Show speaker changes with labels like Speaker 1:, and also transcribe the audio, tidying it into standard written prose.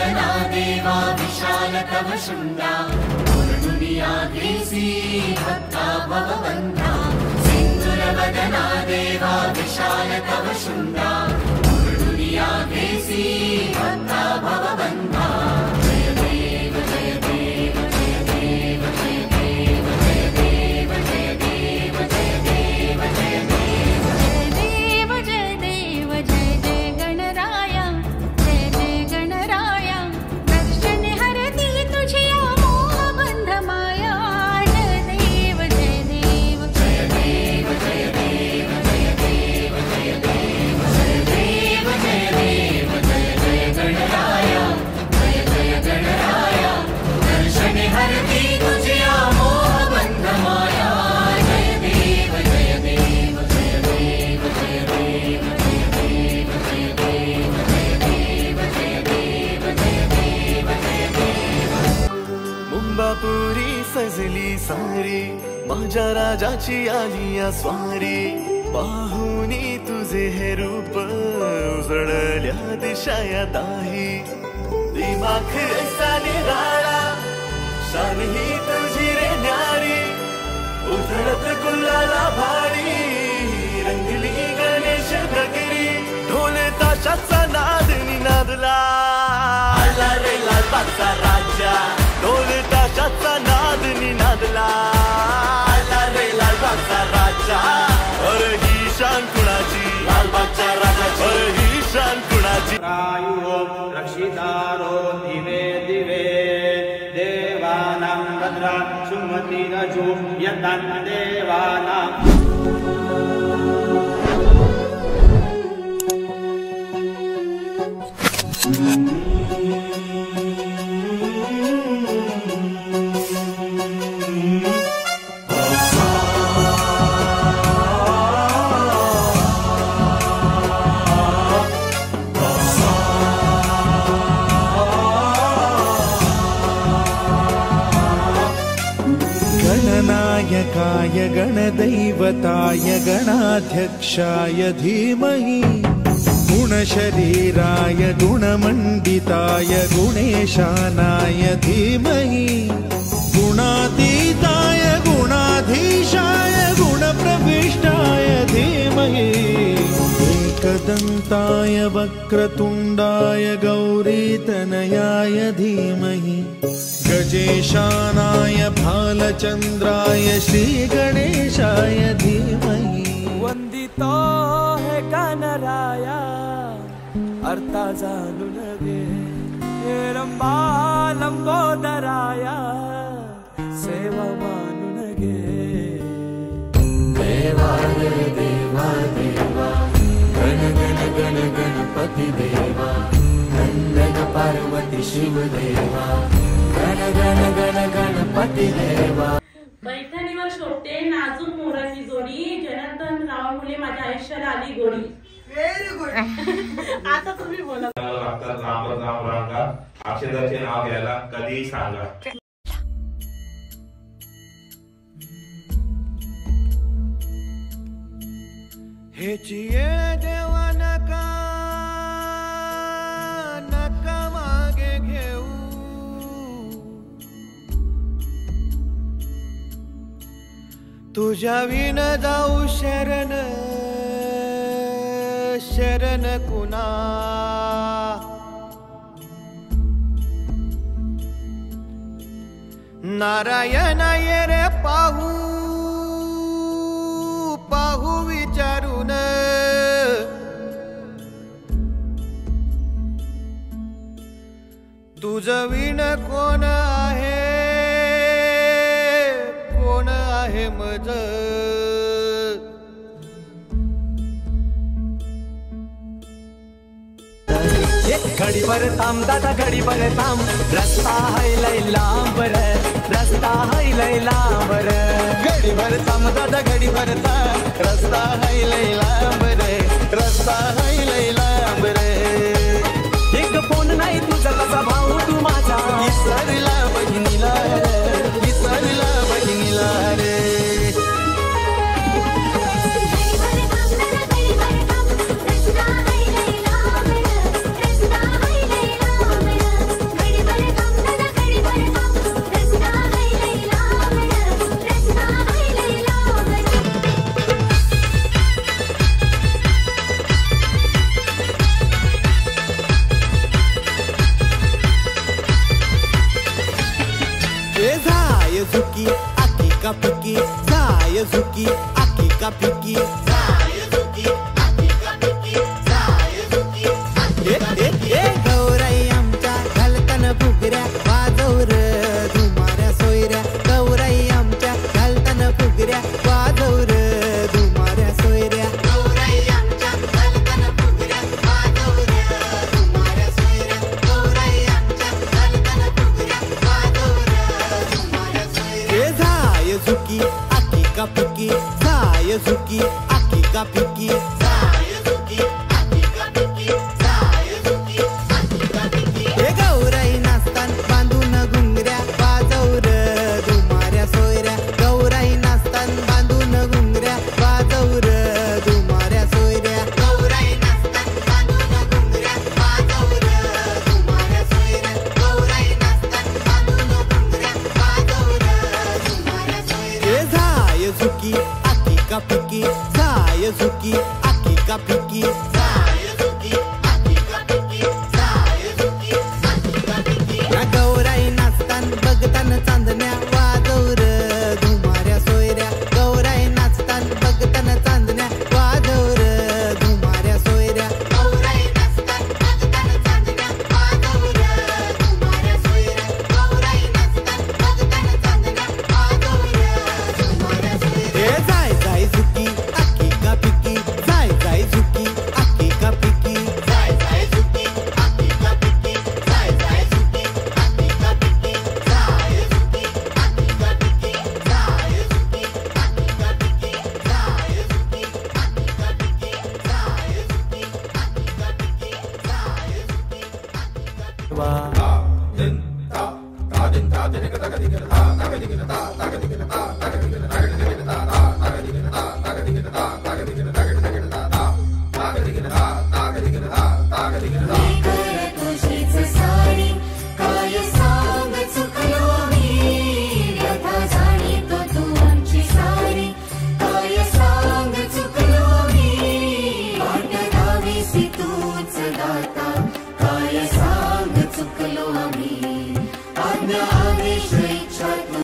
Speaker 1: वदना देवा विशाल तव शृंगा दुनिया देसी भक्ता भवबंधा सिंदूर वदना देवा विशाल तव शृंगा दुनिया देसी भक्ता भवबंधा जय देव जय देव जय देव जय देव जय देव जय देव जय देव जय देव
Speaker 2: जय देव जय जय गणराया जय जय गणराया दर्शन हरती तुझिया मोह बंध माया जय देव जय देव
Speaker 1: जय देव जय देव जय देव जय देव जय देव जय देव जय जय गणराया जय जय गणराया दर्शन हरती तुझिया मोह बंध माया जय देव जय देव जय देव जय देव जय देव जय देव जय देव जय देव जय देव जय देव
Speaker 3: मुंबापुरी सजली सारी माझ्या राजाची आली या स्वारी पाहुनी तुझे हे रूप उजळल्या दिशा या दाही दिमाख ऐसा निराळा शान ही तुझी रे न्यारी उधळत गुलाला भारी रंगली गणेश गगरी ढोले ताशाचा नाद निनादला आला रे लालबागचा राजा ढोले ताशाचा नाद निनादला आला रे लालबागचा राजा अरे ही शान कुणाची लालबागच्या राजाची अरे ही शान कुणाची
Speaker 4: रायो रक्षितारो दिवे दिवे देवानां भद्रा सुमति रजो यदन् देवानां
Speaker 5: गणनायकाय गणदैवताय गणाध्यक्षाय धीमहि गुणशरीराय गुणमण्डिताय गुणेशानाय धीमहि गुणातीताय गुणाधीशाय गुणप्रविष्टाय धीमहि एकदन्ताय वक्रतुण्डाय गौरीतनयाय धीमहि गजेशानाय भालचन्द्राय श्रीगणेशाय धीमहि
Speaker 3: वंदितो है गणराया अर्था जाणून घे हे रंबा लंबोदराया सेवा मानून घे
Speaker 1: देवा रे देवा देवा गण गण गण गणपती देवा नंदन पार्वती शिव देवा गण गण गण गणपती देवा
Speaker 6: पैठणीवर शोभते नाजूक मोराची जोडी जनार्दन रावामुळे माझ्या आयुष्याला आली गोडी व्हेरी गुड आता तुम्ही बोला
Speaker 7: राम राम रांगा अक्षराचे नाव घ्यायला कधी सांगा
Speaker 3: हेची येळ देवा नका नका मागे घेऊ तुझ्या विन जाऊ शरण शरण कुणा नारायण ये रे पाहू पाहू विचारून तुझ विण कोण आहे कोण आहे मज
Speaker 8: घडीभर थांब दादा घडीभर थांब रस्ता है लय लांब रे रस्ता है लय लांब रे घडीभर थांब दादा घडीभर थांब रस्ता है लय लांब रे रस्ता है लय लांब रे एक फोन नाही तुझा कसा भाऊ तू माझा विसरला बहिणीला रे विसरला बहिणीला रे
Speaker 5: आकी का पिकी जाय झुकी आकी का पिकी जाय झुकी आकी का पिकी जाय झुकी ए गौराई आमच्या घालताना फुगऱ्या वाजवर धुमाऱ्या सोयऱ्या गौराई आमच्या घालताना फुगऱ्या वाजवर धुमाऱ्या सोयऱ्या गौराई आमच्या घालताना फुगऱ्या वाजवर धुमाऱ्या सोयऱ्या गौराई आमच्या घालताना फुगऱ्या वाजवर धुमाऱ्या सोयऱ्या जाय झुकी आकी का पिकी जाय झुकी आकी का पिकी जाय झुकी आकी का पिकी जाय झुकी आकी का पिकी हे गौराई नाचतान बांधून घुंगऱ्या वाजवर धुमाऱ्या सोयऱ्या गौराई नाचतान बांधून घुंगऱ्या वाजवर धुमाऱ्या सोयऱ्या गौराई नाचतान बांधून घुंगऱ्या वाजवर धुमाऱ्या सोयऱ्या गौराई नाचतान बांधून घुंगऱ्या वाजवर धुमाऱ्या सोयऱ्या जाय झुकी आकी का पिकी जाय झुकी आकी का पिकी जाय झुकी आकी का पिकी जाय झुकी आकी का पिकी या गौराई नाचतान बघतान चांदण्या वाजवर धुमाऱ्या सोयऱ्या गौराई नाचतान बघतान चांदण्या वाजवर धुमाऱ्या सोयऱ्या गौराई नाचतान बघतान चांदण्या वाजवर धुमाऱ्या सोयऱ्या गौराई नाचतान बघतान चांदण्या वाजवर धुमाऱ्या सोयऱ्या जाय जाय झुकी आकी का पिकी जाय जाय झुकी आकी का पिकी जाय जाय झुकी आकी का पिकी जाय जाय झुकी आकी का पिकी जाय झुकी आकी का पिकी जाय झुकी आकी का पिकी जाय झुकी आकी का पिकी जाय झुकी आकी का पिकी जाय झुकी आकी का पिकी